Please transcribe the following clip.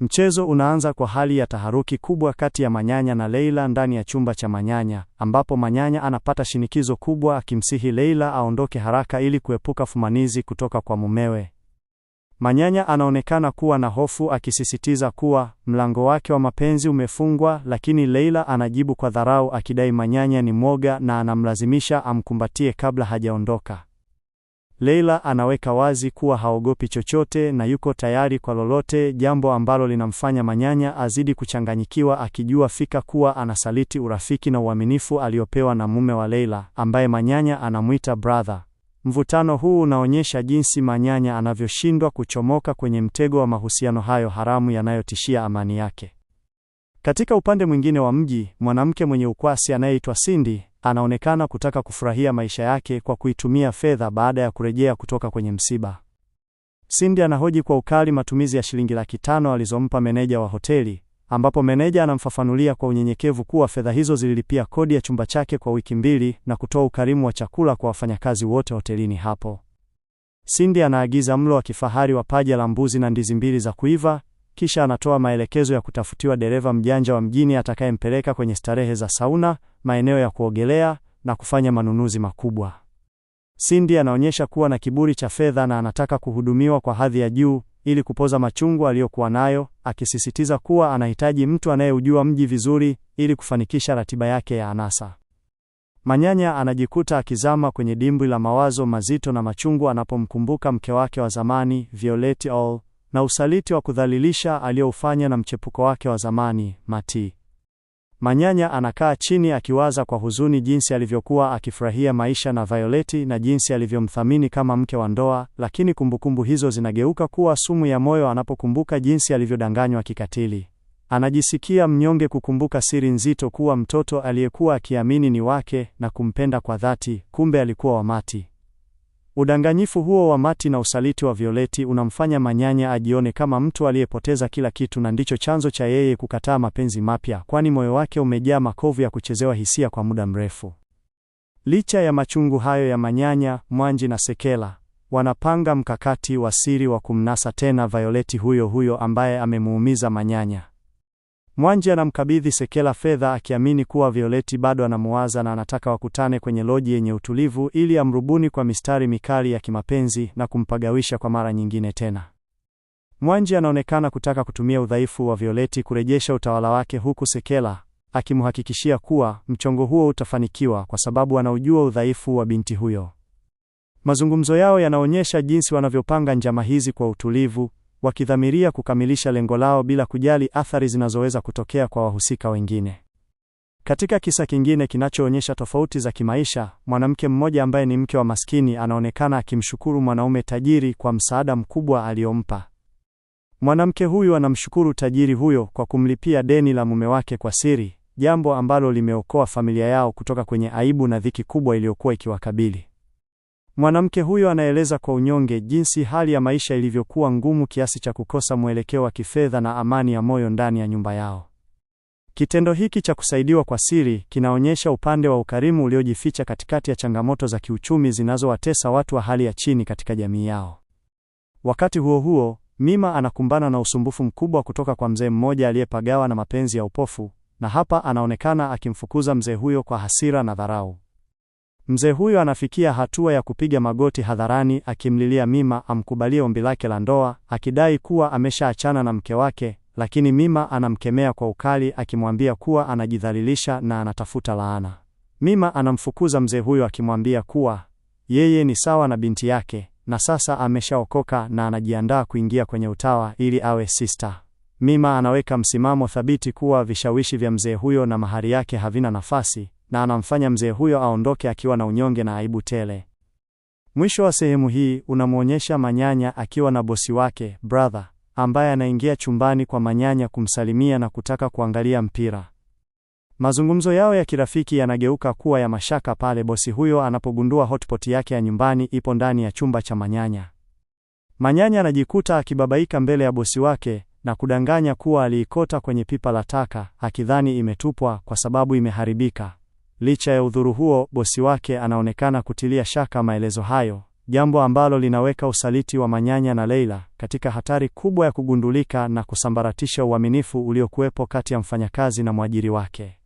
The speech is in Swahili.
Mchezo unaanza kwa hali ya taharuki kubwa kati ya Manyanya na Leila ndani ya chumba cha Manyanya, ambapo Manyanya anapata shinikizo kubwa akimsihi Leila aondoke haraka ili kuepuka fumanizi kutoka kwa mumewe. Manyanya anaonekana kuwa na hofu akisisitiza kuwa mlango wake wa mapenzi umefungwa, lakini Leila anajibu kwa dharau akidai Manyanya ni mwoga na anamlazimisha amkumbatie kabla hajaondoka. Leila anaweka wazi kuwa haogopi chochote na yuko tayari kwa lolote, jambo ambalo linamfanya Manyanya azidi kuchanganyikiwa akijua fika kuwa anasaliti urafiki na uaminifu aliopewa na mume wa Leila, ambaye Manyanya anamuita brother. Mvutano huu unaonyesha jinsi Manyanya anavyoshindwa kuchomoka kwenye mtego wa mahusiano hayo haramu yanayotishia amani yake. Katika upande mwingine wa mji, mwanamke mwenye ukwasi anayeitwa Cindy anaonekana kutaka kufurahia maisha yake kwa kuitumia fedha baada ya kurejea kutoka kwenye msiba. Cindy anahoji kwa ukali matumizi ya shilingi 500,000 alizompa meneja wa hoteli, ambapo meneja anamfafanulia kwa unyenyekevu kuwa fedha hizo zililipia kodi ya chumba chake kwa wiki 2 na kutoa ukarimu wa chakula kwa wafanyakazi wote hotelini hapo. Cindy anaagiza mlo wa kifahari wa paja la mbuzi na ndizi 2 za kuiva, kisha anatoa maelekezo ya kutafutiwa dereva mjanja wa mjini atakayempeleka kwenye starehe za sauna, maeneo ya kuogelea na kufanya manunuzi makubwa. Cindy anaonyesha kuwa na kiburi cha fedha na anataka kuhudumiwa kwa hadhi ya juu ili kupoza machungu aliyokuwa nayo, akisisitiza kuwa anahitaji mtu anayeujua mji vizuri ili kufanikisha ratiba yake ya anasa. Manyanya anajikuta akizama kwenye dimbwi la mawazo mazito na machungu anapomkumbuka mke wake wa zamani, Violet All, na usaliti wa kudhalilisha alioufanya na mchepuko wake wa zamani, Mati. Manyanya anakaa chini akiwaza kwa huzuni jinsi alivyokuwa akifurahia maisha na Violet na jinsi alivyomthamini kama mke wa ndoa, lakini kumbukumbu hizo zinageuka kuwa sumu ya moyo anapokumbuka jinsi alivyodanganywa kikatili. Anajisikia mnyonge kukumbuka siri nzito kuwa mtoto aliyekuwa akiamini ni wake na kumpenda kwa dhati, kumbe alikuwa wa Mati. Udanganyifu huo wa Mati na usaliti wa Violet unamfanya Manyanya ajione kama mtu aliyepoteza kila kitu, na ndicho chanzo cha yeye kukataa mapenzi mapya, kwani moyo wake umejaa makovu ya kuchezewa hisia kwa muda mrefu. Licha ya machungu hayo ya Manyanya, Mwanji na Sekela wanapanga mkakati wa siri wa kumnasa tena Violet huyo ambaye amemuumiza Manyanya. Mwanji anamkabidhi Sekela fedha akiamini kuwa Violet bado anamuwaza na anataka wakutane kwenye loji yenye utulivu ili amrubuni kwa mistari mikali ya kimapenzi na kumpagawisha kwa mara nyingine tena. Mwanji anaonekana kutaka kutumia udhaifu wa Violet kurejesha utawala wake, huku Sekela akimhakikishia kuwa mchongo huo utafanikiwa kwa sababu anaujua udhaifu wa binti huyo. Mazungumzo yao yanaonyesha jinsi wanavyopanga njama hizi kwa utulivu, wakidhamiria kukamilisha lengo lao bila kujali athari zinazoweza kutokea kwa wahusika wengine. Katika kisa kingine kinachoonyesha tofauti za kimaisha, mwanamke mmoja ambaye ni mke wa maskini anaonekana akimshukuru mwanaume tajiri kwa msaada mkubwa aliompa. Mwanamke huyu anamshukuru tajiri huyo kwa kumlipia deni la mume wake kwa siri, jambo ambalo limeokoa familia yao kutoka kwenye aibu na dhiki kubwa iliyokuwa ikiwakabili. Mwanamke huyo anaeleza kwa unyonge jinsi hali ya maisha ilivyokuwa ngumu kiasi cha kukosa mwelekeo wa kifedha na amani ya moyo ndani ya nyumba yao. Kitendo hiki cha kusaidiwa kwa siri kinaonyesha upande wa ukarimu uliojificha katikati ya changamoto za kiuchumi zinazowatesa watu wa hali ya chini katika jamii yao. Wakati huo huo, Mima anakumbana na usumbufu mkubwa kutoka kwa mzee mmoja aliyepagawa na mapenzi ya upofu, na hapa anaonekana akimfukuza mzee huyo kwa hasira na dharau. Mzee huyo anafikia hatua ya kupiga magoti hadharani akimlilia Mima amkubalie ombi lake la ndoa, akidai kuwa ameshaachana na mke wake, lakini Mima anamkemea kwa ukali akimwambia kuwa anajidhalilisha na anatafuta laana. Mima anamfukuza mzee huyo akimwambia kuwa yeye ni sawa na binti yake na sasa ameshaokoka na anajiandaa kuingia kwenye utawa ili awe sister. Mima anaweka msimamo thabiti kuwa vishawishi vya mzee huyo na mahari yake havina nafasi, na anamfanya mzee huyo aondoke akiwa na unyonge na aibu tele. Mwisho wa sehemu hii unamuonyesha Manyanya akiwa na bosi wake, brother, ambaye anaingia chumbani kwa Manyanya kumsalimia na kutaka kuangalia mpira. Mazungumzo yao ya kirafiki yanageuka kuwa ya mashaka pale bosi huyo anapogundua hotpot yake ya nyumbani ipo ndani ya chumba cha Manyanya. Manyanya anajikuta akibabaika mbele ya bosi wake na kudanganya kuwa aliikota kwenye pipa la taka, akidhani imetupwa kwa sababu imeharibika. Licha ya udhuru huo, bosi wake anaonekana kutilia shaka maelezo hayo, jambo ambalo linaweka usaliti wa Manyanya na Leila katika hatari kubwa ya kugundulika na kusambaratisha uaminifu uliokuwepo kati ya mfanyakazi na mwajiri wake.